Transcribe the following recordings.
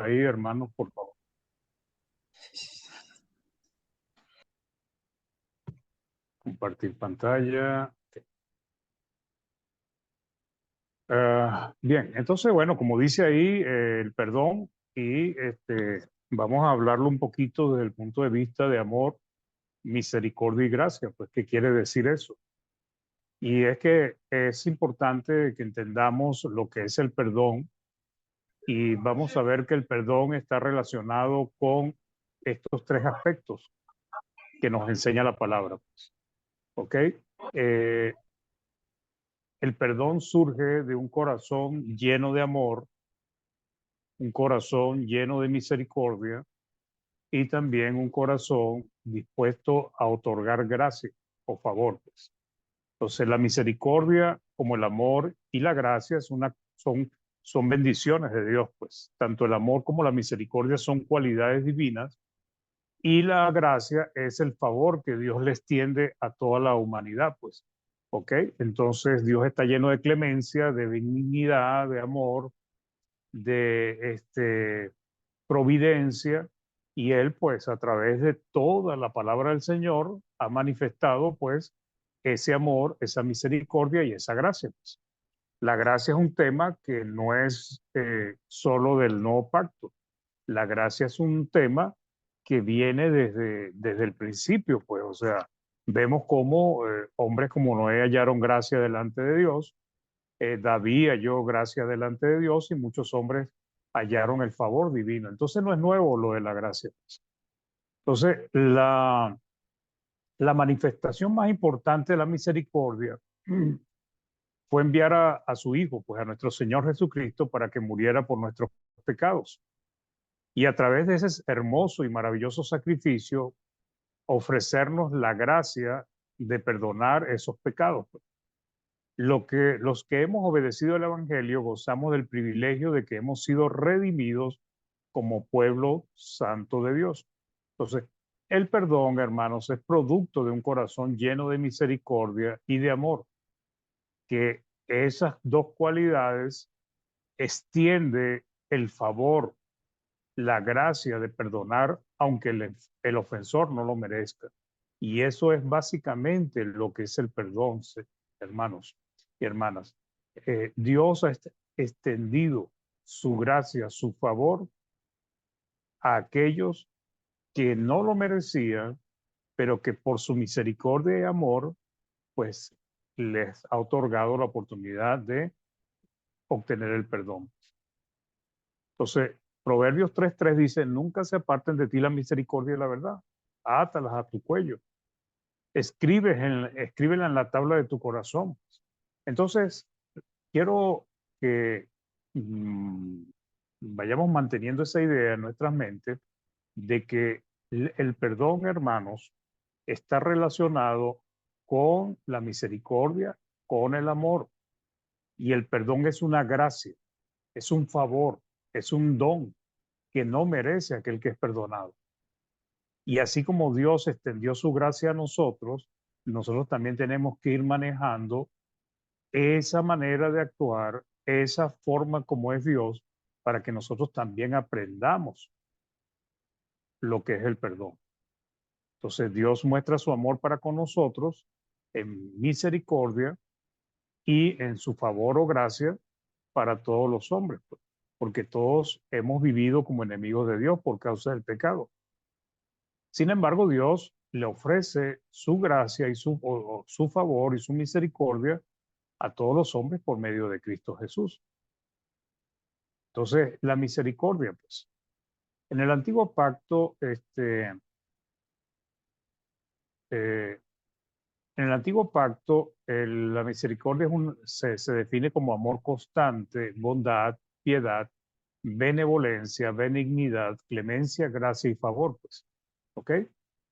ahí, hermanos, por favor. Compartir pantalla. Bien, entonces, bueno, como dice ahí, el perdón, y vamos a hablarlo un poquito desde el punto de vista de amor, misericordia y gracia. Pues, ¿qué quiere decir eso? Y es que es importante que entendamos lo que es el perdón, y vamos a ver que el perdón está relacionado con estos tres aspectos que nos enseña la palabra. Pues, ¿ok? Eh, el perdón surge de un corazón lleno de amor, un corazón lleno de misericordia y también un corazón dispuesto a otorgar gracia o favor, pues. Entonces, la misericordia, como el amor y la gracia, son bendiciones de Dios, pues. Tanto el amor como la misericordia son cualidades divinas, y la gracia es el favor que Dios les tiende a toda la humanidad, pues. ¿Ok? Entonces, Dios está lleno de clemencia, de benignidad, de amor, de providencia, y Él, pues, a través de toda la palabra del Señor, ha manifestado, pues, ese amor, esa misericordia y esa gracia, pues. La gracia es un tema que no es solo del nuevo pacto. La gracia es un tema que viene desde el principio, pues, o sea, vemos cómo hombres como Noé hallaron gracia delante de Dios, David halló gracia delante de Dios, y muchos hombres hallaron el favor divino. Entonces no es nuevo lo de la gracia, pues. Entonces, la manifestación más importante de la misericordia fue enviar a su Hijo, pues, a nuestro Señor Jesucristo, para que muriera por nuestros pecados. Y a través de ese hermoso y maravilloso sacrificio, ofrecernos la gracia de perdonar esos pecados, pues. Los que hemos obedecido el Evangelio gozamos del privilegio de que hemos sido redimidos como pueblo santo de Dios. Entonces, el perdón, hermanos, es producto de un corazón lleno de misericordia y de amor, que esas dos cualidades extiende el favor, la gracia de perdonar, aunque el ofensor no lo merezca. Y eso es básicamente lo que es el perdón, hermanos y hermanas. Dios ha extendido su gracia, su favor a aquellos que no lo merecían, pero que por su misericordia y amor, pues les ha otorgado la oportunidad de obtener el perdón. Entonces, Proverbios 3:3 dice: nunca se aparten de ti la misericordia y la verdad. Átalas a tu cuello. Escríbela en la tabla de tu corazón. Entonces, quiero que mm, vayamos manteniendo esa idea en nuestras mentes de que el perdón, hermanos, está relacionado con la misericordia, con el amor. Y el perdón es una gracia, es un favor, es un don que no merece aquel que es perdonado. Y así como Dios extendió su gracia a nosotros, nosotros también tenemos que ir manejando esa manera de actuar, esa forma como es Dios, para que nosotros también aprendamos lo que es el perdón. Entonces, Dios muestra su amor para con nosotros en misericordia y en su favor o gracia para todos los hombres, pues, porque todos hemos vivido como enemigos de Dios por causa del pecado. Sin embargo, Dios le ofrece su gracia y su favor y su misericordia a todos los hombres por medio de Cristo Jesús. Entonces, la misericordia, pues, en el antiguo pacto, eh, en el antiguo pacto, la misericordia se define como amor constante, bondad, piedad, benevolencia, benignidad, clemencia, gracia y favor, pues. ¿Ok?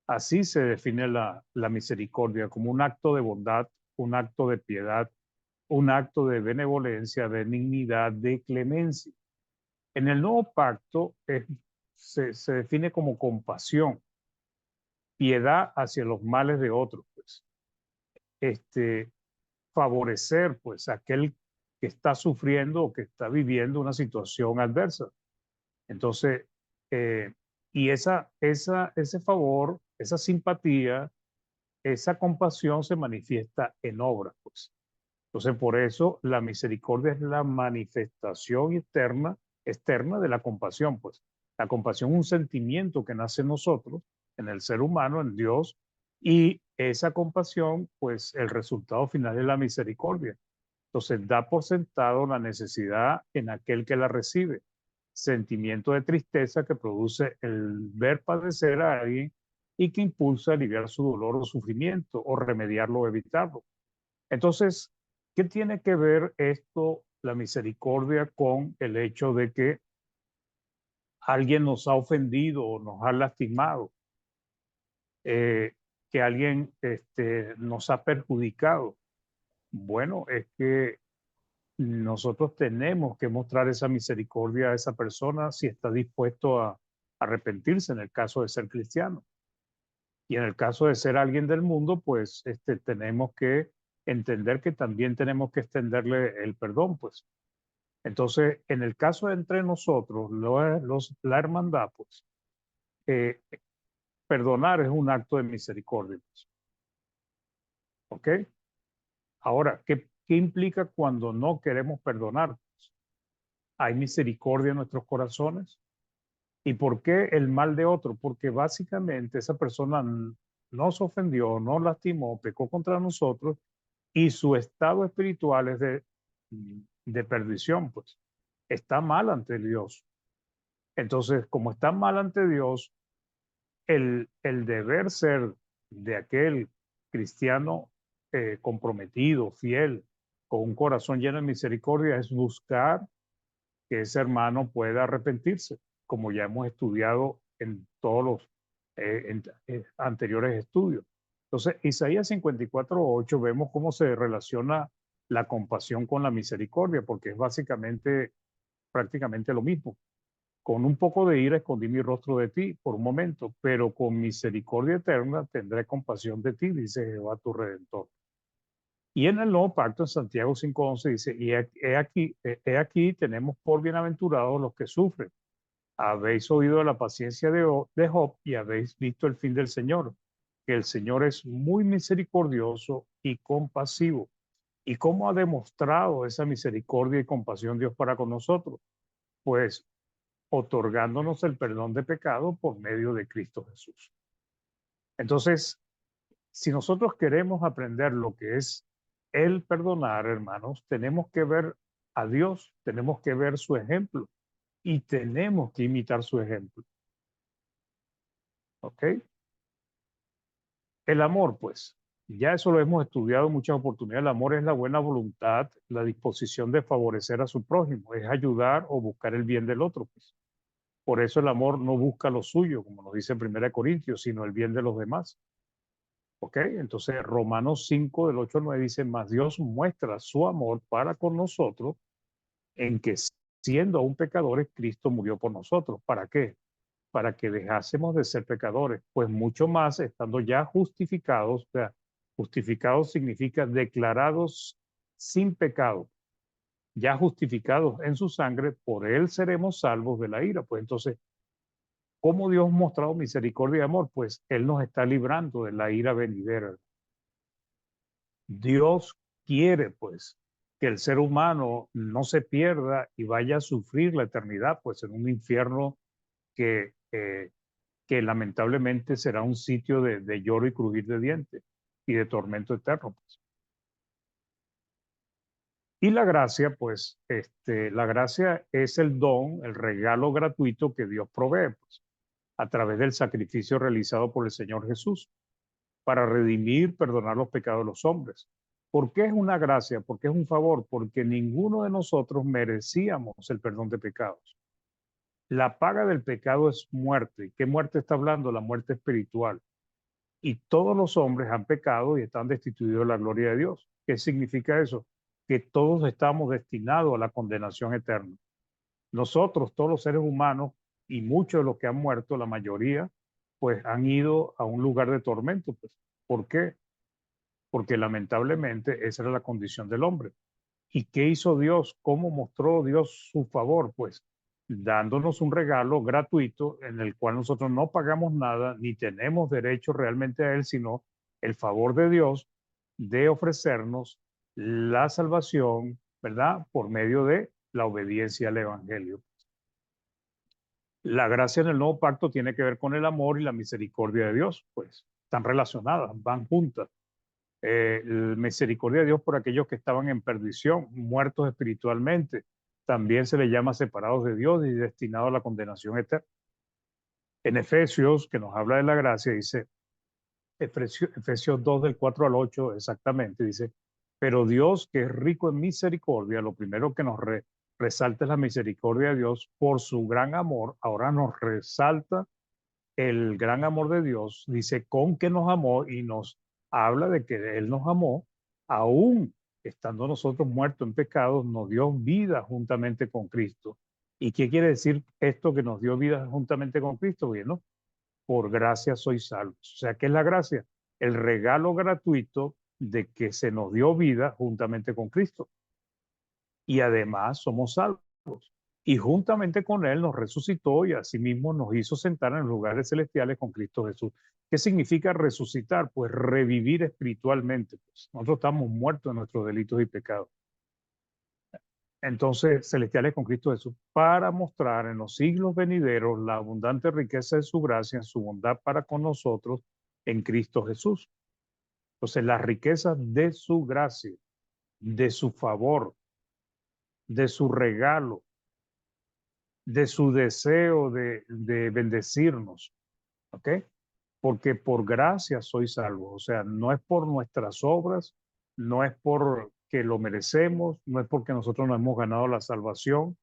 Así se define la misericordia, como un acto de bondad, un acto de piedad, un acto de benevolencia, benignidad, de clemencia. En el nuevo pacto se define como compasión, piedad hacia los males de otros, pues. Este, Favorecer, pues, a aquel que está sufriendo o que está viviendo una situación adversa. Entonces, y ese favor, esa simpatía, esa compasión se manifiesta en obras, pues. Entonces, por eso la misericordia es la manifestación externa de la compasión, pues. La compasión es un sentimiento que nace en nosotros, en el ser humano, en Dios, y esa compasión, pues, el resultado final es la misericordia. Entonces, da por sentado la necesidad en aquel que la recibe. Sentimiento de tristeza que produce el ver padecer a alguien y que impulsa a aliviar su dolor o sufrimiento o remediarlo o evitarlo. Entonces, ¿qué tiene que ver esto, la misericordia, con el hecho de que alguien nos ha ofendido o nos ha lastimado, eh, que alguien nos ha perjudicado? Bueno, es que nosotros tenemos que mostrar esa misericordia a esa persona si está dispuesto a arrepentirse en el caso de ser cristiano. Y en el caso de ser alguien del mundo, pues tenemos que entender que también tenemos que extenderle el perdón, pues. Entonces, en el caso de entre nosotros, la hermandad, pues, eh, perdonar es un acto de misericordia, pues, ¿ok? Ahora, ¿qué implica cuando no queremos perdonar? ¿Hay misericordia en nuestros corazones? ¿Y por qué el mal de otro? Porque básicamente esa persona nos ofendió, nos lastimó, pecó contra nosotros y su estado espiritual es de perdición, pues. Está mal ante Dios. Entonces, como está mal ante Dios, el deber ser de aquel cristiano comprometido, fiel, con un corazón lleno de misericordia, es buscar que ese hermano pueda arrepentirse, como ya hemos estudiado en todos los anteriores estudios. Entonces, Isaías 54:8 vemos cómo se relaciona la compasión con la misericordia, porque es básicamente prácticamente lo mismo. Con un poco de ira escondí mi rostro de ti por un momento, pero con misericordia eterna tendré compasión de ti, dice Jehová tu Redentor. Y en el nuevo pacto, en Santiago 5:11, dice, y he aquí tenemos por bienaventurados los que sufren. Habéis oído la paciencia de Job y habéis visto el fin del Señor, que el Señor es muy misericordioso y compasivo. ¿Y cómo ha demostrado esa misericordia y compasión Dios para con nosotros? Pues otorgándonos el perdón de pecado por medio de Cristo Jesús. Entonces, si nosotros queremos aprender lo que es el perdonar, hermanos, tenemos que ver a Dios, tenemos que ver su ejemplo y tenemos que imitar su ejemplo. ¿Ok? El amor, pues, ya eso lo hemos estudiado en muchas oportunidades. El amor es la buena voluntad, la disposición de favorecer a su prójimo, es ayudar o buscar el bien del otro, pues. Por eso el amor no busca lo suyo, como nos dice en 1 Corintios, sino el bien de los demás. ¿Ok? Entonces, Romanos 5, del 8 al 9 dice, mas Dios muestra su amor para con nosotros en que siendo aún pecadores, Cristo murió por nosotros. ¿Para qué? Para que dejásemos de ser pecadores, pues mucho más estando ya justificados, o sea, justificados significa declarados sin pecado, ya justificados en su sangre, por él seremos salvos de la ira. Pues entonces, ¿cómo Dios ha mostrado misericordia y amor? Pues él nos está librando de la ira venidera. Dios quiere, pues, que el ser humano no se pierda y vaya a sufrir la eternidad, pues, en un infierno que lamentablemente será un sitio de lloro y crujir de dientes y de tormento eterno, pues. Y la gracia, pues, la gracia es el don, el regalo gratuito que Dios provee, pues, a través del sacrificio realizado por el Señor Jesús para redimir, perdonar los pecados de los hombres. ¿Por qué es una gracia? Porque es un favor, porque ninguno de nosotros merecíamos el perdón de pecados. La paga del pecado es muerte. ¿Qué muerte está hablando? La muerte espiritual. Y todos los hombres han pecado y están destituidos de la gloria de Dios. ¿Qué significa eso? Que todos estamos destinados a la condenación eterna. Nosotros, todos los seres humanos, y muchos de los que han muerto, la mayoría, pues han ido a un lugar de tormento. Pues. ¿Por qué? Porque lamentablemente esa era la condición del hombre. ¿Y qué hizo Dios? ¿Cómo mostró Dios su favor? Pues dándonos un regalo gratuito en el cual nosotros no pagamos nada ni tenemos derecho realmente a él, sino el favor de Dios de ofrecernos la salvación, ¿verdad? Por medio de la obediencia al Evangelio. La gracia en el nuevo pacto tiene que ver con el amor y la misericordia de Dios, pues están relacionadas, van juntas. La misericordia de Dios por aquellos que estaban en perdición, muertos espiritualmente, también se le llama separados de Dios y destinados a la condenación eterna. En Efesios, que nos habla de la gracia, dice, Efesios 2 del 4 al 8 exactamente, dice, pero Dios que es rico en misericordia, lo primero que nos resalta es la misericordia de Dios por su gran amor, ahora nos resalta el gran amor de Dios, dice, con que nos amó y nos habla de que Él nos amó, aún estando nosotros muertos en pecados, nos dio vida juntamente con Cristo. ¿Y qué quiere decir esto que nos dio vida juntamente con Cristo? Bueno, por gracia sois salvos. O sea, ¿qué es la gracia? El regalo gratuito de que se nos dio vida juntamente con Cristo. Y además somos salvos. Y juntamente con Él nos resucitó y asimismo nos hizo sentar en los lugares celestiales con Cristo Jesús. ¿Qué significa resucitar? Pues revivir espiritualmente. Pues. Nosotros estamos muertos en nuestros delitos y pecados. Entonces, celestiales con Cristo Jesús, para mostrar en los siglos venideros la abundante riqueza de su gracia, en su bondad para con nosotros en Cristo Jesús. Entonces, la riqueza de su gracia, de su favor, de su regalo, de su deseo de bendecirnos, ¿ok? Porque por gracia soy salvo, o sea, no es por nuestras obras, no es porque lo merecemos, no es porque nosotros nos hemos ganado la salvación,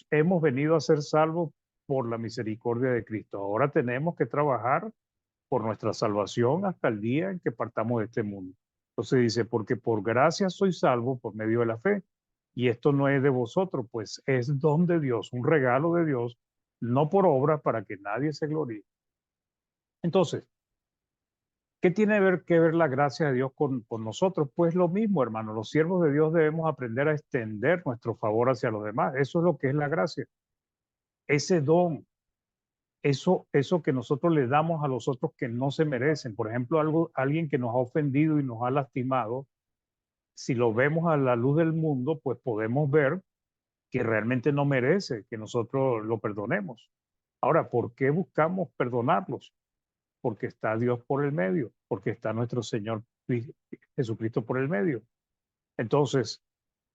hemos venido a ser salvos por la misericordia de Cristo. Ahora tenemos que trabajar por nuestra salvación hasta el día en que partamos de este mundo. Entonces dice, porque por gracia soy salvo por medio de la fe. Y esto no es de vosotros, pues es don de Dios, un regalo de Dios, no por obra para que nadie se gloríe. Entonces, ¿qué tiene que ver la gracia de Dios con nosotros? Pues lo mismo, hermano. Los siervos de Dios debemos aprender a extender nuestro favor hacia los demás. Eso es lo que es la gracia. Ese don, eso que nosotros le damos a los otros que no se merecen. Por ejemplo, alguien que nos ha ofendido y nos ha lastimado, si lo vemos a la luz del mundo, pues podemos ver que realmente no merece que nosotros lo perdonemos. Ahora, ¿por qué buscamos perdonarlos? Porque está Dios por el medio, porque está nuestro Señor Jesucristo por el medio. Entonces,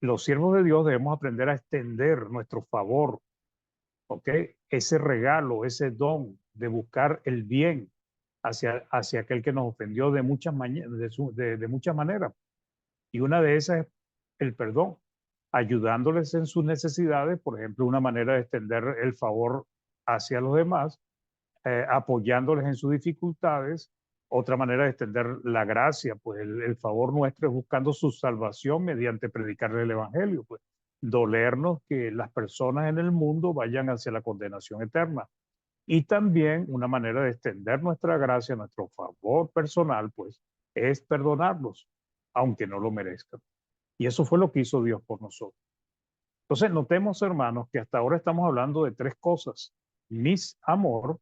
los siervos de Dios debemos aprender a extender nuestro favor, ¿ok? Ese regalo, ese don de buscar el bien hacia aquel que nos ofendió de muchas, de muchas maneras. Y una de esas es el perdón, ayudándoles en sus necesidades, por ejemplo, una manera de extender el favor hacia los demás, apoyándoles en sus dificultades. Otra manera de extender la gracia, pues el favor nuestro es buscando su salvación mediante predicarle el Evangelio, pues dolernos que las personas en el mundo vayan hacia la condenación eterna. Y también una manera de extender nuestra gracia, nuestro favor personal, pues es perdonarlos, aunque no lo merezcan. Y eso fue lo que hizo Dios por nosotros. Entonces, notemos, hermanos, que hasta ahora estamos hablando de tres cosas: amor,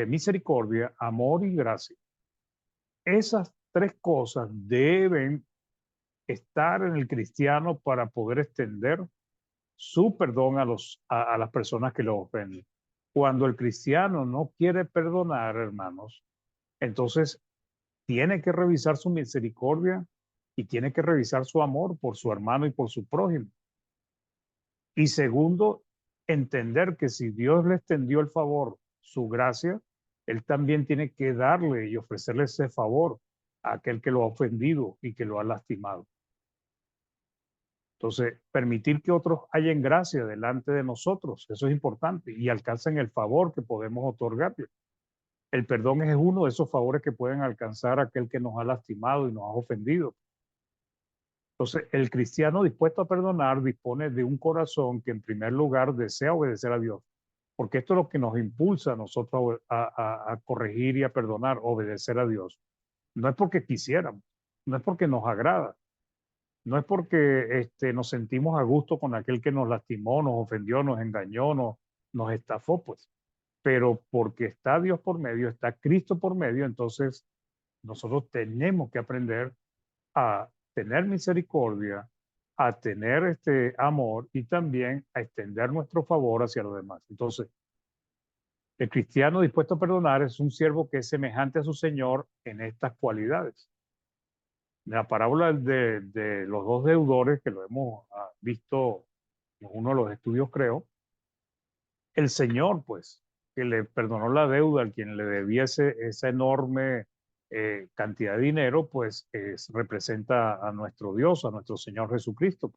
misericordia, amor y gracia. Esas tres cosas deben estar en el cristiano para poder extender su perdón a las personas que lo ofenden. Cuando el cristiano no quiere perdonar, hermanos, entonces tiene que revisar su misericordia y tiene que revisar su amor por su hermano y por su prójimo. Y segundo, entender que si Dios le extendió el favor, su gracia, Él también tiene que darle y ofrecerle ese favor a aquel que lo ha ofendido y que lo ha lastimado. Entonces, permitir que otros hallen gracia delante de nosotros, eso es importante, y alcancen el favor que podemos otorgarle. El perdón es uno de esos favores que pueden alcanzar a aquel que nos ha lastimado y nos ha ofendido. Entonces, el cristiano dispuesto a perdonar dispone de un corazón que en primer lugar desea obedecer a Dios, porque esto es lo que nos impulsa a nosotros a corregir y a perdonar, obedecer a Dios. No es porque quisiéramos, no es porque nos agrada, No es porque nos sentimos a gusto con aquel que nos lastimó, nos ofendió, nos engañó, nos estafó, pues, pero porque está Dios por medio, está Cristo por medio, entonces nosotros tenemos que aprender a tener misericordia, a tener este amor y también a extender nuestro favor hacia los demás. Entonces, el cristiano dispuesto a perdonar es un siervo que es semejante a su Señor en estas cualidades. La parábola de los dos deudores, que lo hemos visto en uno de los estudios, creo, el Señor, pues, que le perdonó la deuda al quien le debía esa enorme cantidad de dinero, pues representa a nuestro Dios, a nuestro Señor Jesucristo.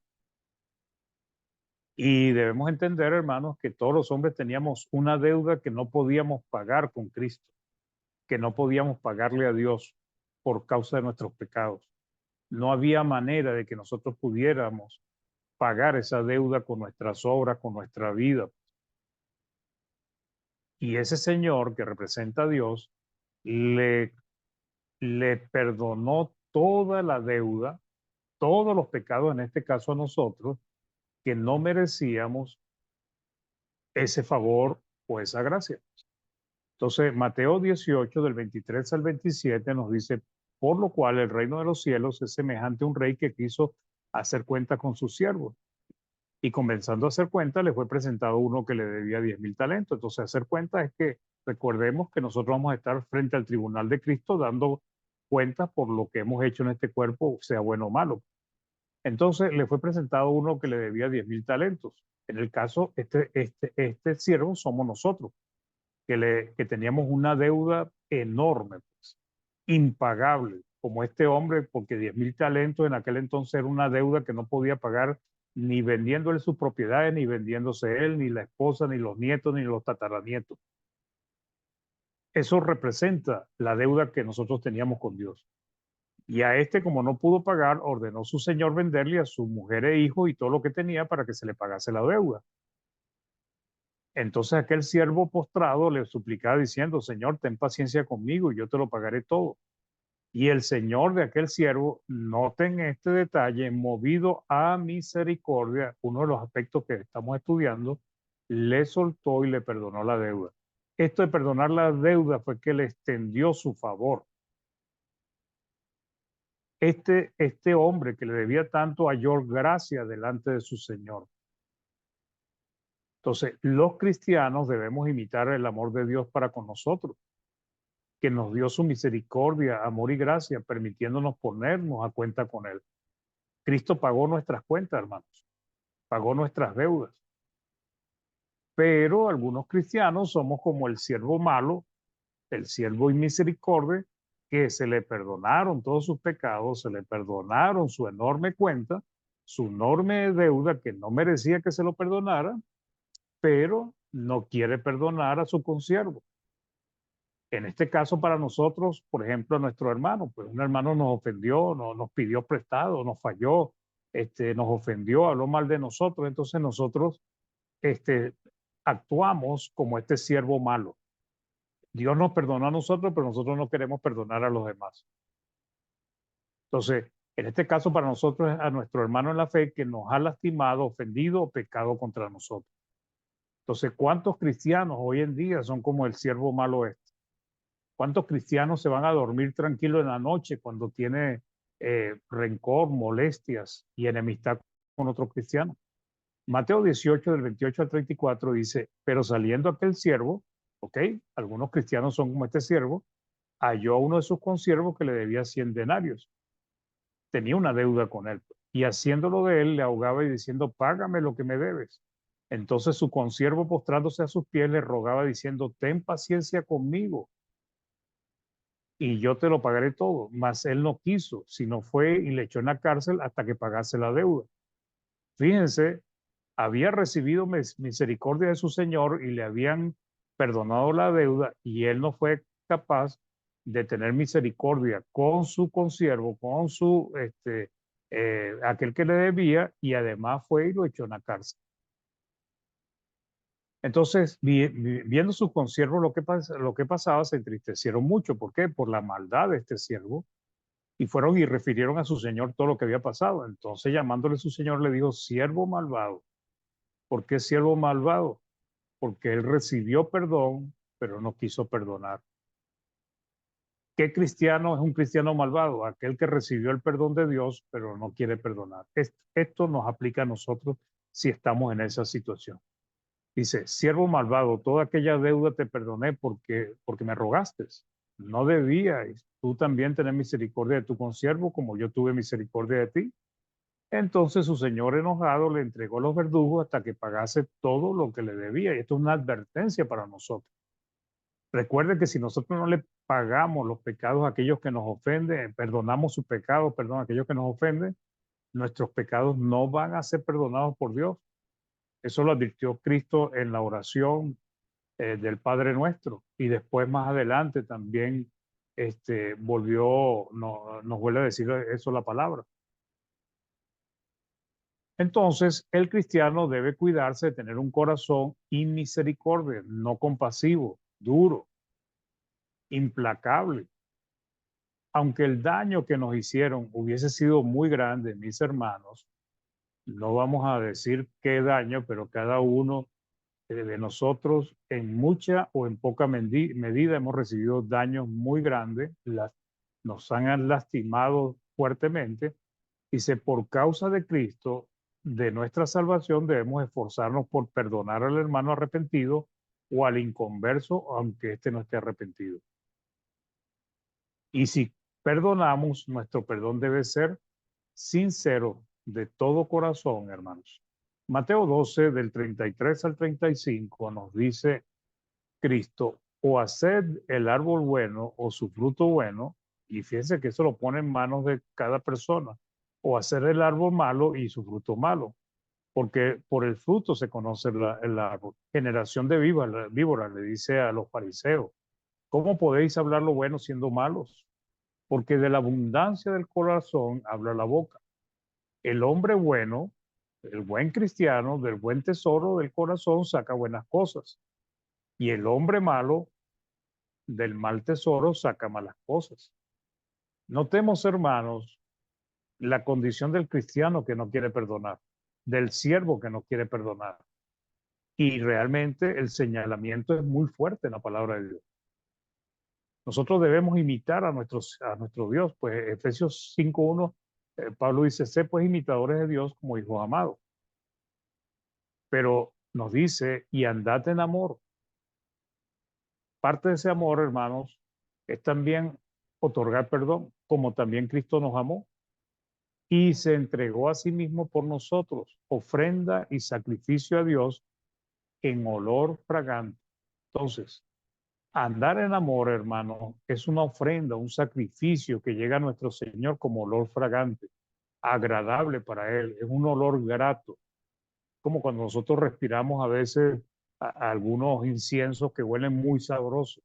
Y debemos entender, hermanos, que todos los hombres teníamos una deuda que no podíamos pagar con Cristo, que no podíamos pagarle a Dios por causa de nuestros pecados. No había manera de que nosotros pudiéramos pagar esa deuda con nuestras obras, con nuestra vida. Y ese Señor que representa a Dios le, le perdonó toda la deuda, todos los pecados, en este caso a nosotros, que no merecíamos ese favor o esa gracia. Entonces, Mateo 18, del 23 al 27, nos dice, por lo cual el reino de los cielos es semejante a un rey que quiso hacer cuenta con sus siervos. Y comenzando a hacer cuenta, le fue presentado uno que le debía 10,000 talentos. Entonces, hacer cuenta es que recordemos que nosotros vamos a estar frente al tribunal de Cristo dando cuentas por lo que hemos hecho en este cuerpo, sea bueno o malo. Entonces, le fue presentado uno que le debía 10,000 talentos. En el caso, este siervo somos nosotros, que teníamos una deuda enorme, pues, impagable, como este hombre, porque 10,000 talentos en aquel entonces era una deuda que no podía pagar ni vendiéndole sus propiedades, ni vendiéndose él, ni la esposa, ni los nietos, ni los tataranietos. Eso representa la deuda que nosotros teníamos con Dios. Y a este, como no pudo pagar, ordenó su señor venderle a su mujer e hijo y todo lo que tenía para que se le pagase la deuda. Entonces aquel siervo postrado le suplicaba diciendo, Señor, ten paciencia conmigo y yo te lo pagaré todo. Y el señor de aquel siervo, noten este detalle, movido a misericordia, uno de los aspectos que estamos estudiando, le soltó y le perdonó la deuda. Esto de perdonar la deuda fue que le extendió su favor. Este hombre que le debía tanto halló gracia delante de su Señor. Entonces, los cristianos debemos imitar el amor de Dios para con nosotros, que nos dio su misericordia, amor y gracia, permitiéndonos ponernos a cuenta con Él. Cristo pagó nuestras cuentas, hermanos, pagó nuestras deudas. Pero algunos cristianos somos como el siervo malo, el siervo inmisericordia, que se le perdonaron todos sus pecados, se le perdonaron su enorme cuenta, su enorme deuda que no merecía que se lo perdonara, pero no quiere perdonar a su consiervo. En este caso, para nosotros, por ejemplo, a nuestro hermano, pues un hermano nos ofendió, nos pidió prestado, nos falló, nos ofendió, habló mal de nosotros, entonces nosotros este, actuamos como este siervo malo. Dios nos perdonó a nosotros, pero nosotros no queremos perdonar a los demás. Entonces, en este caso, para nosotros es a nuestro hermano en la fe que nos ha lastimado, ofendido o pecado contra nosotros. Entonces, ¿cuántos cristianos hoy en día son como el siervo malo este? ¿Cuántos cristianos se van a dormir tranquilos en la noche cuando tiene rencor, molestias y enemistad con otros cristianos? Mateo 18, del 28 al 34 dice, pero saliendo aquel siervo, ¿ok? Algunos cristianos son como este siervo, halló a uno de sus consiervos que le debía 100 denarios. Tenía una deuda con él. Y haciéndolo de él, le ahogaba y diciendo, págame lo que me debes. Entonces su consiervo, postrándose a sus pies, le rogaba diciendo, ten paciencia conmigo y yo te lo pagaré todo. Mas él no quiso, sino fue y le echó en la cárcel hasta que pagase la deuda. Fíjense, había recibido misericordia de su señor y le habían perdonado la deuda y él no fue capaz de tener misericordia con su consiervo, con su aquel que le debía, y además fue y lo echó en la cárcel. Entonces, viendo sus consiervos lo que pasaba, se entristecieron mucho. ¿Por qué? Por la maldad de este siervo, Y fueron y refirieron a su señor todo lo que había pasado. Entonces, llamándole su señor, le dijo, siervo malvado. ¿Por qué siervo malvado? Porque él recibió perdón, pero no quiso perdonar. ¿Qué cristiano es un cristiano malvado? Aquel que recibió el perdón de Dios, pero no quiere perdonar. Esto nos aplica a nosotros si estamos en esa situación. Dice, siervo malvado, toda aquella deuda te perdoné porque me rogaste. No debías tú también tener misericordia de tu consiervo como yo tuve misericordia de ti. Entonces su señor enojado le entregó los verdugos hasta que pagase todo lo que le debía. Y esto es una advertencia para nosotros. Recuerde que si nosotros no le pagamos los pecados a aquellos que nos ofenden, perdonamos sus pecados, perdón, a aquellos que nos ofenden, nuestros pecados no van a ser perdonados por Dios. Eso lo advirtió Cristo en la oración del Padre Nuestro. Y después, más adelante, también nos vuelve a decir eso la palabra. Entonces, el cristiano debe cuidarse de tener un corazón inmisericordia, no compasivo, duro, implacable. Aunque el daño que nos hicieron hubiese sido muy grande, mis hermanos, no vamos a decir qué daño, pero cada uno de nosotros en mucha o en poca medida hemos recibido daños muy grandes, nos han lastimado fuertemente. Dice, por causa de Cristo, de nuestra salvación, debemos esforzarnos por perdonar al hermano arrepentido o al inconverso, aunque éste no esté arrepentido. Y si perdonamos, nuestro perdón debe ser sincero, de todo corazón, hermanos. Mateo 12, del 33 al 35, nos dice Cristo, o haced el árbol bueno o su fruto bueno, y fíjense que eso lo pone en manos de cada persona, o hacer el árbol malo y su fruto malo, porque por el fruto se conoce el árbol. Generación de víboras, le dice a los fariseos, ¿cómo podéis hablar lo bueno siendo malos? Porque de la abundancia del corazón habla la boca. El hombre bueno, el buen cristiano, del buen tesoro del corazón saca buenas cosas. Y el hombre malo, del mal tesoro saca malas cosas. Notemos, hermanos, la condición del cristiano que no quiere perdonar, del siervo que no quiere perdonar. Y realmente el señalamiento es muy fuerte en la palabra de Dios. Nosotros debemos imitar a nuestro Dios, pues Efesios 5:1, Pablo dice, sé pues imitadores de Dios como hijos amados. Pero nos dice, y andad en amor. Parte de ese amor, hermanos, es también otorgar perdón, como también Cristo nos amó y se entregó a sí mismo por nosotros, ofrenda y sacrificio a Dios en olor fragante. Entonces, andar en amor, hermano, es una ofrenda, un sacrificio que llega a nuestro Señor como olor fragante, agradable para Él, es un olor grato, como cuando nosotros respiramos a veces algunos inciensos que huelen muy sabrosos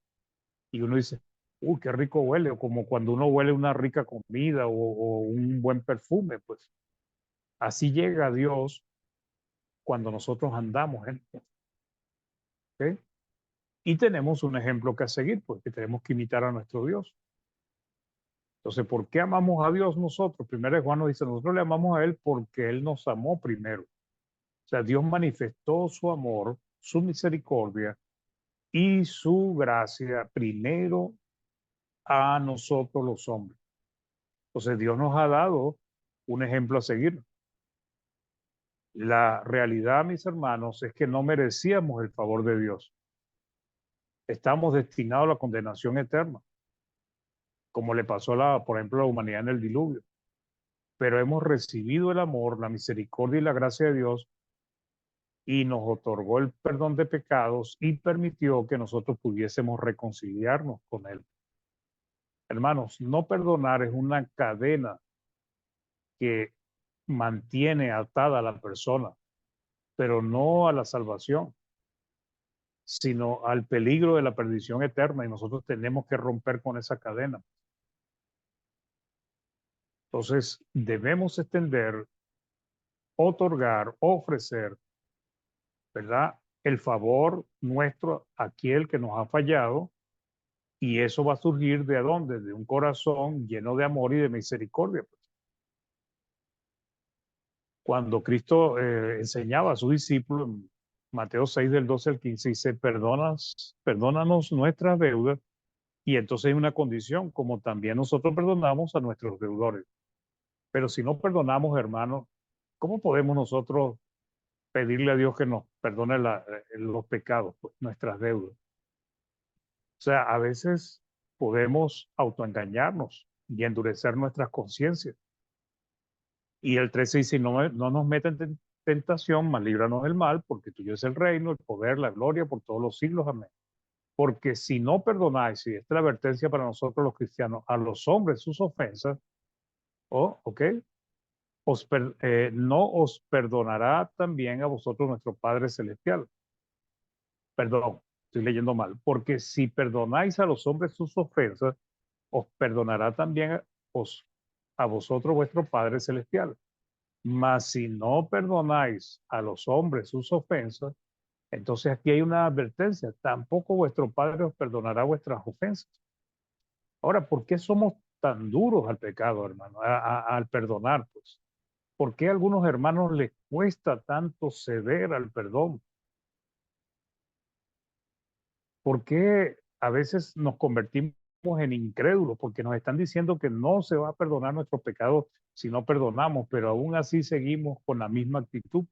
y uno dice, uy, qué rico huele, o como cuando uno huele una rica comida o un buen perfume, pues así llega Dios cuando nosotros andamos en él. ¿Ok? Y tenemos un ejemplo que seguir, porque tenemos que imitar a nuestro Dios. Entonces, ¿por qué amamos a Dios nosotros? Primero Juan nos dice, nosotros le amamos a Él porque Él nos amó primero. O sea, Dios manifestó su amor, su misericordia y su gracia primero a nosotros los hombres. Entonces, Dios nos ha dado un ejemplo a seguir. La realidad, mis hermanos, es que no merecíamos el favor de Dios. Estamos destinados a la condenación eterna, como le pasó, por ejemplo, a la humanidad en el diluvio. Pero hemos recibido el amor, la misericordia y la gracia de Dios y nos otorgó el perdón de pecados y permitió que nosotros pudiésemos reconciliarnos con Él. Hermanos, no perdonar es una cadena que mantiene atada a la persona, pero no a la salvación, sino al peligro de la perdición eterna y nosotros tenemos que romper con esa cadena. Entonces, debemos extender, otorgar, ofrecer, ¿verdad? El favor nuestro a aquel que nos ha fallado Y eso va a surgir ¿de dónde? De un corazón lleno de amor y de misericordia. Cuando Cristo enseñaba a sus discípulos, en Mateo 6, del 12 al 15, dice, perdónanos nuestras deudas, y entonces hay una condición, como también nosotros perdonamos a nuestros deudores. Pero si no perdonamos, hermanos, ¿cómo podemos nosotros pedirle a Dios que nos perdone los pecados, pues, nuestras deudas? O sea, a veces podemos autoengañarnos y endurecer nuestras conciencias. Y el 13 dice, no nos metan en tentación, mas líbranos del mal, porque tuyo es el reino, el poder, la gloria por todos los siglos. Amén. Porque si no perdonáis, y esta es la advertencia para nosotros los cristianos, a los hombres sus ofensas, ¿ok? No os perdonará también a vosotros nuestro Padre Celestial. Perdón, estoy leyendo mal. Porque si perdonáis a los hombres sus ofensas, os perdonará también a vosotros vuestro Padre Celestial. Mas si no perdonáis a los hombres sus ofensas, entonces aquí hay una advertencia. Tampoco vuestro Padre os perdonará vuestras ofensas. Ahora, ¿por qué somos tan duros al pecado, hermano? Al perdonar, pues. ¿Por qué a algunos hermanos les cuesta tanto ceder al perdón? ¿Por qué a veces nos convertimos en incrédulos? Porque nos están diciendo que no se va a perdonar nuestros pecados si no perdonamos, pero aún así seguimos con la misma actitud.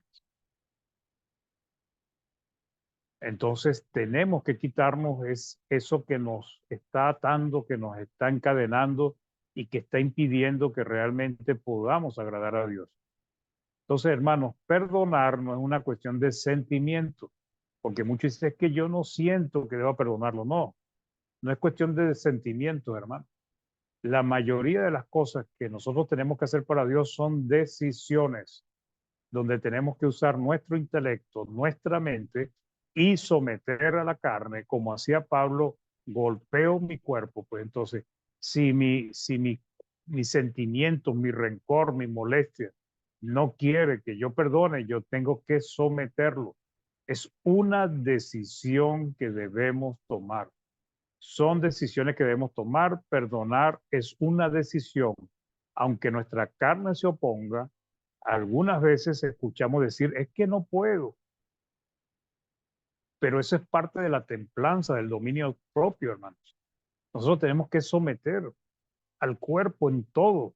Entonces tenemos que quitarnos eso que nos está atando, que nos está encadenando y que está impidiendo que realmente podamos agradar a Dios. Entonces, hermanos, perdonar no es una cuestión de sentimiento, porque muchos dicen es que yo no siento que deba perdonarlo. No, no es cuestión de sentimiento, hermano. La mayoría de las cosas que nosotros tenemos que hacer para Dios son decisiones, donde tenemos que usar nuestro intelecto, nuestra mente y someter a la carne, como hacía Pablo, golpeo mi cuerpo. Pues entonces, si mi sentimiento, mi rencor, mi molestia no quiere que yo perdone, yo tengo que someterlo. Es una decisión que debemos tomar. Son decisiones que debemos tomar. Perdonar es una decisión. Aunque nuestra carne se oponga, algunas veces escuchamos decir, es que no puedo, pero eso es parte de la templanza, del dominio propio, hermanos. Nosotros tenemos que someter al cuerpo en todo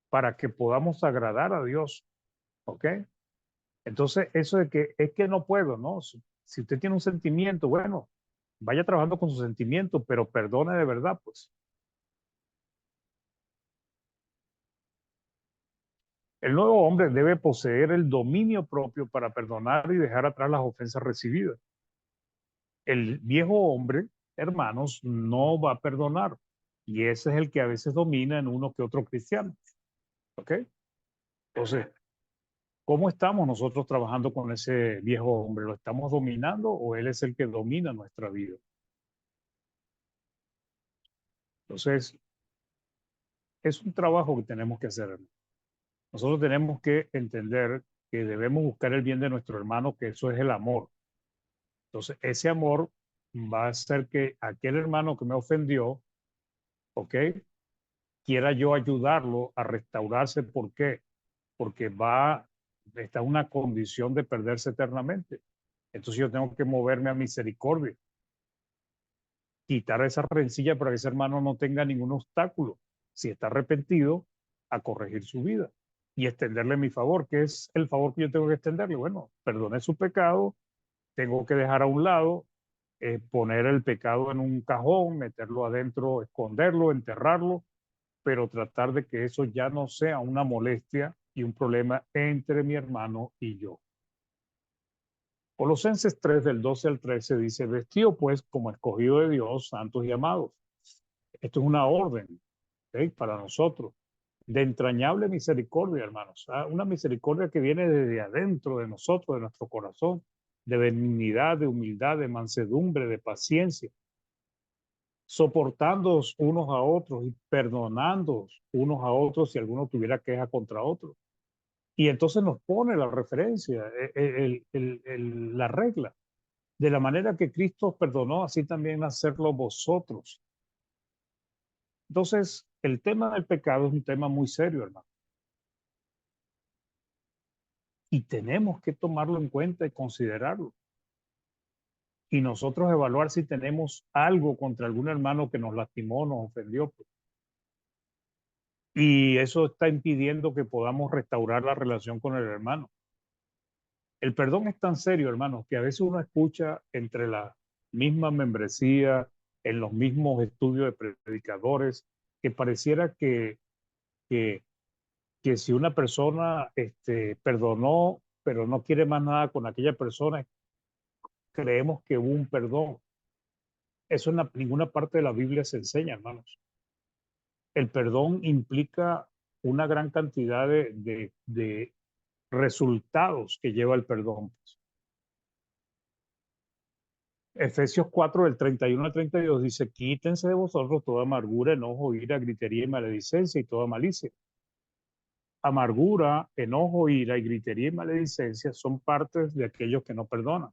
para que podamos agradar a Dios, ¿ok? Entonces, eso de que es que no puedo, ¿no? Si usted tiene un sentimiento, bueno, vaya trabajando con su sentimiento, pero perdone de verdad, pues. El nuevo hombre debe poseer el dominio propio para perdonar y dejar atrás las ofensas recibidas. El viejo hombre, hermanos, no va a perdonar. Y ese es el que a veces domina en uno que otro cristiano. ¿Ok? Entonces, ¿cómo estamos nosotros trabajando con ese viejo hombre? ¿Lo estamos dominando o él es el que domina nuestra vida? Entonces, es un trabajo que tenemos que hacer. Nosotros tenemos que entender que debemos buscar el bien de nuestro hermano, que eso es el amor. Entonces, ese amor va a hacer que aquel hermano que me ofendió, ¿ok? Quiera yo ayudarlo a restaurarse. ¿Por qué? Porque está en una condición de perderse eternamente. Entonces yo tengo que moverme a misericordia, quitar esa rencilla para que ese hermano no tenga ningún obstáculo, si está arrepentido, a corregir su vida y extenderle mi favor. ¿Qué es el favor que yo tengo que extenderle? Bueno, perdone su pecado, tengo que dejar a un lado, poner el pecado en un cajón, meterlo adentro, esconderlo, enterrarlo, pero tratar de que eso ya no sea una molestia y un problema entre mi hermano y yo. Colosenses 3 del 12 al 13 dice, vestido pues como escogido de Dios, santos y amados. Esto es una orden, ¿okay? Para nosotros, de entrañable misericordia, hermanos. Una misericordia que viene desde adentro de nosotros, de nuestro corazón, de benignidad, de humildad, de mansedumbre, de paciencia, soportándoos unos a otros y perdonándoos unos a otros si alguno tuviera queja contra otro. Y entonces nos pone la referencia, la regla. De la manera que Cristo os perdonó, así también hacerlo vosotros. Entonces, el tema del pecado es un tema muy serio, hermano. Y tenemos que tomarlo en cuenta y considerarlo. Y nosotros evaluar si tenemos algo contra algún hermano que nos lastimó, nos ofendió, pues. Y eso está impidiendo que podamos restaurar la relación con el hermano. El perdón es tan serio, hermanos, que a veces uno escucha entre la misma membresía, en los mismos estudios de predicadores, que pareciera que, que si una persona perdonó, pero no quiere más nada con aquella persona, creemos que hubo un perdón. Eso en ninguna parte de la Biblia se enseña, hermanos. El perdón implica una gran cantidad de resultados que lleva el perdón. Efesios 4, del 31 al 32 dice, quítense de vosotros toda amargura, enojo, ira, gritería y maledicencia y toda malicia. Amargura, enojo, ira y gritería y maledicencia son partes de aquellos que no perdonan.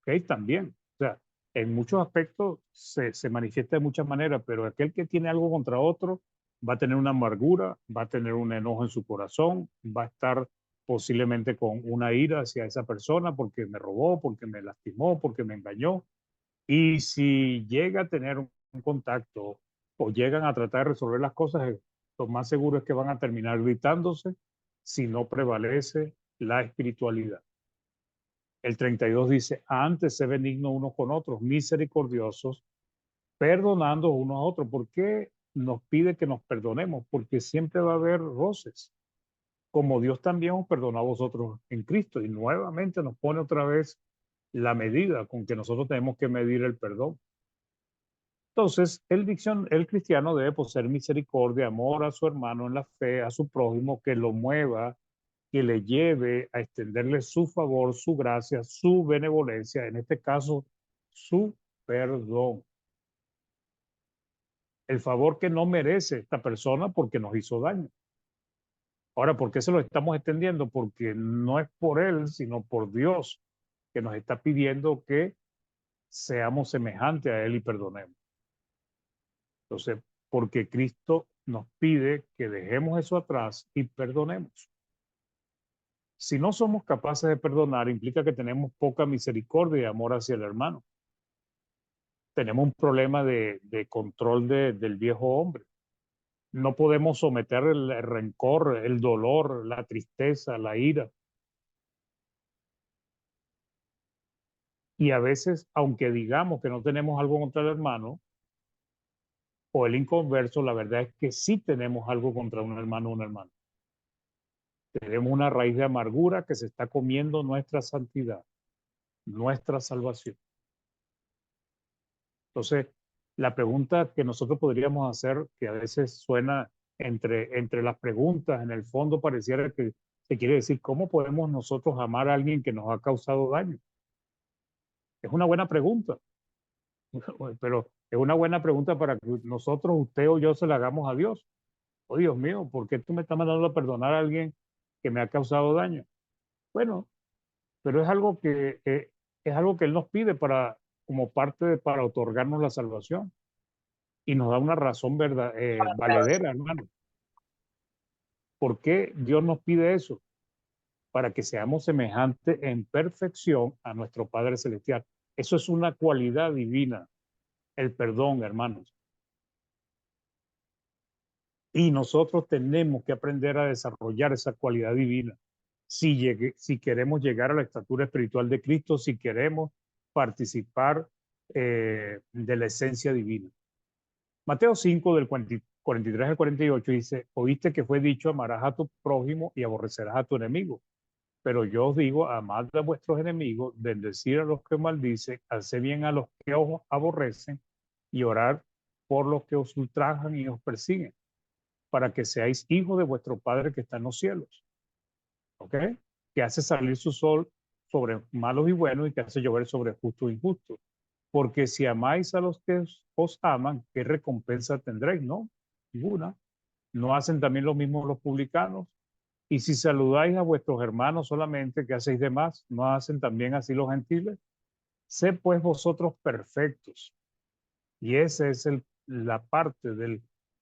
¿Ok? También. O sea, en muchos aspectos se manifiesta de muchas maneras, pero aquel que tiene algo contra otro va a tener una amargura, va a tener un enojo en su corazón, va a estar posiblemente con una ira hacia esa persona porque me robó, porque me lastimó, porque me engañó. Y si llega a tener un contacto o llegan a tratar de resolver las cosas, lo más seguro es que van a terminar gritándose si no prevalece la espiritualidad. El 32 dice, antes sé benigno unos con otros, misericordiosos, perdonando unos a otros. ¿Por qué nos pide que nos perdonemos? Porque siempre va a haber roces, como Dios también os perdonó a vosotros en Cristo. Y nuevamente nos pone otra vez la medida con que nosotros tenemos que medir el perdón. Entonces, el cristiano debe poseer misericordia, amor a su hermano en la fe, a su prójimo, que lo mueva, que le lleve a extenderle su favor, su gracia, su benevolencia, en este caso, su perdón. El favor que no merece esta persona porque nos hizo daño. Ahora, ¿por qué se lo estamos extendiendo? Porque no es por él, sino por Dios, que nos está pidiendo que seamos semejantes a él y perdonemos. Entonces, porque Cristo nos pide que dejemos eso atrás y perdonemos. Si no somos capaces de perdonar, implica que tenemos poca misericordia y amor hacia el hermano. Tenemos un problema de control del viejo hombre. No podemos someter el rencor, el dolor, la tristeza, la ira. Y a veces, aunque digamos que no tenemos algo contra el hermano o el inconverso, la verdad es que sí tenemos algo contra un hermano o una hermana. Tenemos una raíz de amargura que se está comiendo nuestra santidad, nuestra salvación. Entonces, la pregunta que nosotros podríamos hacer, que a veces suena entre las preguntas, en el fondo pareciera que se quiere decir, ¿cómo podemos nosotros amar a alguien que nos ha causado daño? Es una buena pregunta, pero es una buena pregunta para que nosotros, usted o yo, se la hagamos a Dios. Oh, Dios mío, ¿por qué tú me estás mandando a perdonar a alguien que me ha causado daño? Bueno, pero es algo que Él nos pide como para otorgarnos la salvación y nos da una razón valedera, hermano. ¿Por qué Dios nos pide eso? Para que seamos semejantes en perfección a nuestro Padre Celestial. Eso es una cualidad divina, el perdón, hermanos. Y nosotros tenemos que aprender a desarrollar esa cualidad divina. Si queremos llegar a la estatura espiritual de Cristo, si queremos participar de la esencia divina. Mateo 5, del 43 al 48 dice, oíste que fue dicho, amarás a tu prójimo y aborrecerás a tu enemigo. Pero yo os digo, amad a vuestros enemigos, bendecid a los que maldicen, haced bien a los que os aborrecen y orar por los que os ultrajan y os persiguen, para que seáis hijos de vuestro Padre que está en los cielos. ¿Ok? Que hace salir su sol sobre malos y buenos y que hace llover sobre justos e injustos. Porque si amáis a los que os aman, ¿qué recompensa tendréis? No, ninguna. ¿No hacen también lo mismo los publicanos? Y si saludáis a vuestros hermanos solamente, ¿qué hacéis de más? ¿No hacen también así los gentiles? Sé pues vosotros perfectos, Y esa es la parte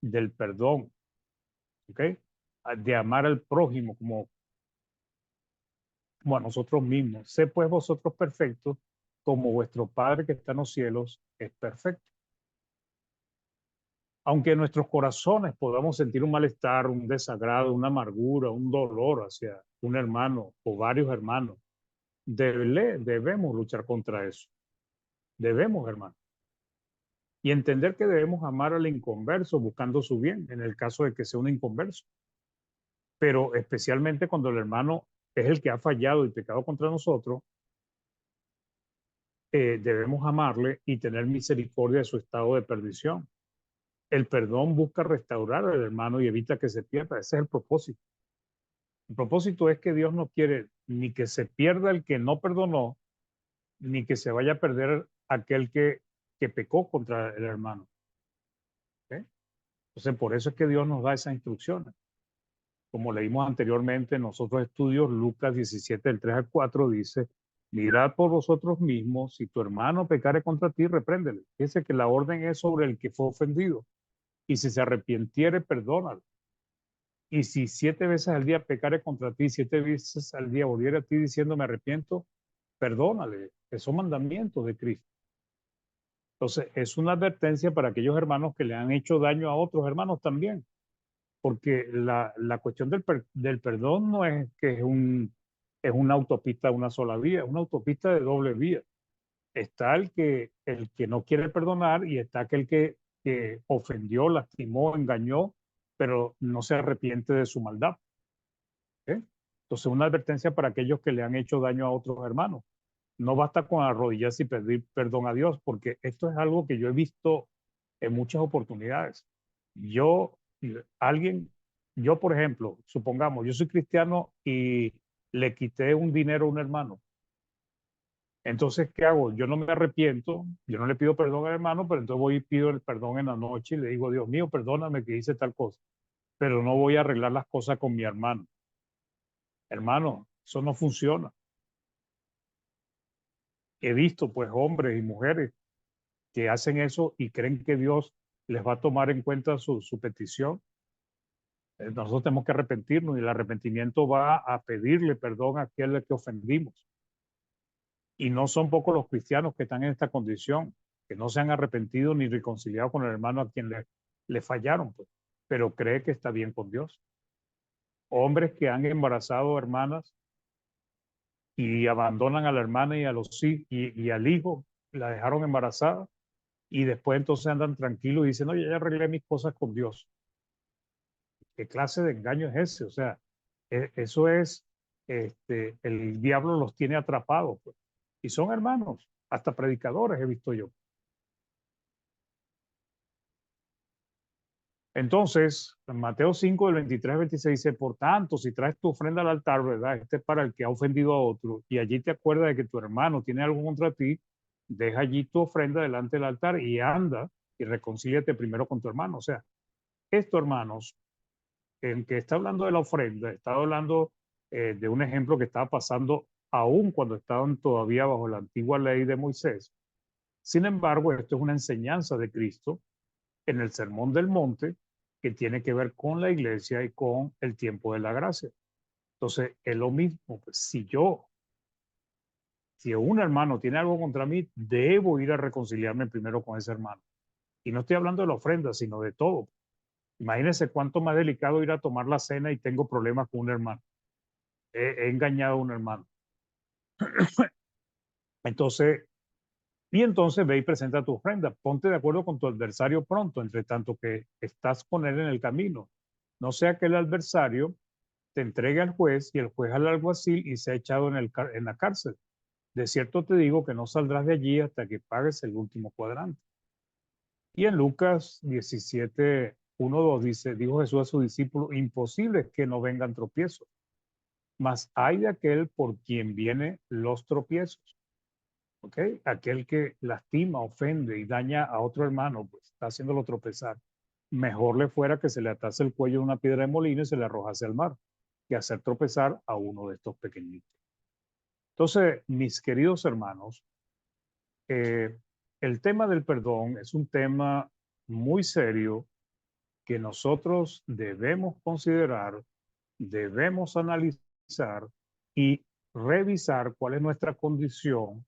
del perdón, ¿ok? De amar al prójimo como a nosotros mismos. Sé pues vosotros perfectos, como vuestro Padre que está en los cielos es perfecto. Aunque en nuestros corazones podamos sentir un malestar, un desagrado, una amargura, un dolor hacia un hermano o varios hermanos, debemos luchar contra eso. Debemos, hermano. Y entender que debemos amar al inconverso buscando su bien, en el caso de que sea un inconverso. Pero especialmente cuando el hermano es el que ha fallado y pecado contra nosotros, debemos amarle y tener misericordia de su estado de perdición. El perdón busca restaurar al hermano y evita que se pierda. Ese es el propósito. El propósito es que Dios no quiere ni que se pierda el que no perdonó, ni que se vaya a perder aquel que pecó contra el hermano. ¿Ok? Entonces, por eso es que Dios nos da esas instrucciones. Como leímos anteriormente en los otros estudios, Lucas 17, del 3 al 4, dice, mirad por vosotros mismos, si tu hermano pecare contra ti, repréndele. Dice que la orden es sobre el que fue ofendido. Y si se arrepintiere, perdónalo. Y si 7 veces al día pecare contra ti, 7 veces al día volviere a ti diciendo me arrepiento, perdónale. Que son mandamientos de Cristo. Entonces, es una advertencia para aquellos hermanos que le han hecho daño a otros hermanos también. Porque la cuestión del perdón no es que es una autopista de una sola vía, es una autopista de doble vía. Está el que no quiere perdonar y está aquel que ofendió, lastimó, engañó, pero no se arrepiente de su maldad. ¿Eh? Entonces, una advertencia para aquellos que le han hecho daño a otros hermanos. No basta con arrodillarse y pedir perdón a Dios, porque esto es algo que yo he visto en muchas oportunidades. Yo, alguien, yo por ejemplo, supongamos, yo soy cristiano y le quité un dinero a un hermano. Entonces, ¿qué hago? Yo no me arrepiento, yo no le pido perdón al hermano, pero entonces voy y pido el perdón en la noche y le digo, Dios mío, perdóname que hice tal cosa, pero no voy a arreglar las cosas con mi hermano. Hermano, eso no funciona. He visto pues hombres y mujeres que hacen eso y creen que Dios les va a tomar en cuenta su petición. Nosotros tenemos que arrepentirnos y el arrepentimiento va a pedirle perdón a aquel que ofendimos. Y no son pocos los cristianos que están en esta condición, que no se han arrepentido ni reconciliado con el hermano a quien le fallaron, pues, pero cree que está bien con Dios. Hombres que han embarazado hermanas y abandonan a la hermana y, a los, y al hijo, la dejaron embarazada y después entonces andan tranquilos y dicen, oye, ya arreglé mis cosas con Dios. ¿Qué clase de engaño es ese? O sea, eso es, el diablo los tiene atrapados, pues. Y son hermanos, hasta predicadores he visto yo. Entonces, en Mateo 5, del 23 al 26 dice, por tanto, si traes tu ofrenda al altar, ¿verdad? Este es para el que ha ofendido a otro, y allí te acuerdas de que tu hermano tiene algo contra ti, deja allí tu ofrenda delante del altar y anda y reconcíliate primero con tu hermano. O sea, esto, hermanos, el que está hablando de la ofrenda, está hablando de un ejemplo que estaba pasando aún cuando estaban todavía bajo la antigua ley de Moisés. Sin embargo, esto es una enseñanza de Cristo en el Sermón del Monte que tiene que ver con la iglesia y con el tiempo de la gracia. Entonces, es lo mismo. Pues, si un hermano tiene algo contra mí, debo ir a reconciliarme primero con ese hermano. Y no estoy hablando de la ofrenda, sino de todo. Imagínense cuánto más delicado ir a tomar la cena y tengo problemas con un hermano. He engañado a un hermano. Entonces, y entonces ve y presenta tu ofrenda. Ponte de acuerdo con tu adversario pronto, entre tanto que estás con él en el camino. No sea que el adversario te entregue al juez y el juez al alguacil y sea echado en la cárcel. De cierto te digo que no saldrás de allí hasta que pagues el último cuadrante. Y en Lucas 17, 1, 2 dice, dijo Jesús a sus discípulos, imposible es que no vengan tropiezos, mas hay de aquel por quien vienen los tropiezos. ¿Ok? Aquel que lastima, ofende y daña a otro hermano, pues está haciéndolo tropezar. Mejor le fuera que se le atase el cuello de una piedra de molino y se le arrojase al mar, que hacer tropezar a uno de estos pequeñitos. Entonces, mis queridos hermanos, eh, el tema del perdón es un tema muy serio que nosotros debemos considerar, debemos analizar y revisar cuál es nuestra condición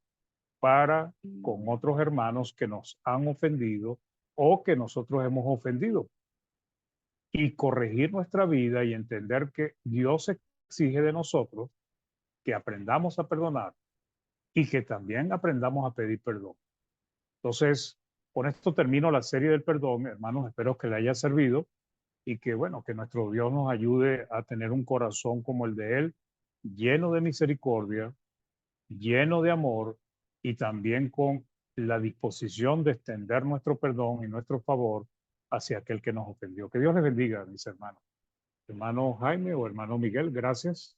para con otros hermanos que nos han ofendido o que nosotros hemos ofendido, y corregir nuestra vida y entender que Dios exige de nosotros que aprendamos a perdonar y que también aprendamos a pedir perdón. Entonces, con esto termino la serie del perdón, hermanos. Espero que le haya servido y que, bueno, que nuestro Dios nos ayude a tener un corazón como el de Él, lleno de misericordia, lleno de amor y también con la disposición de extender nuestro perdón y nuestro favor hacia aquel que nos ofendió. Que Dios les bendiga, mis hermanos. Hermano Jaime o hermano Miguel, gracias.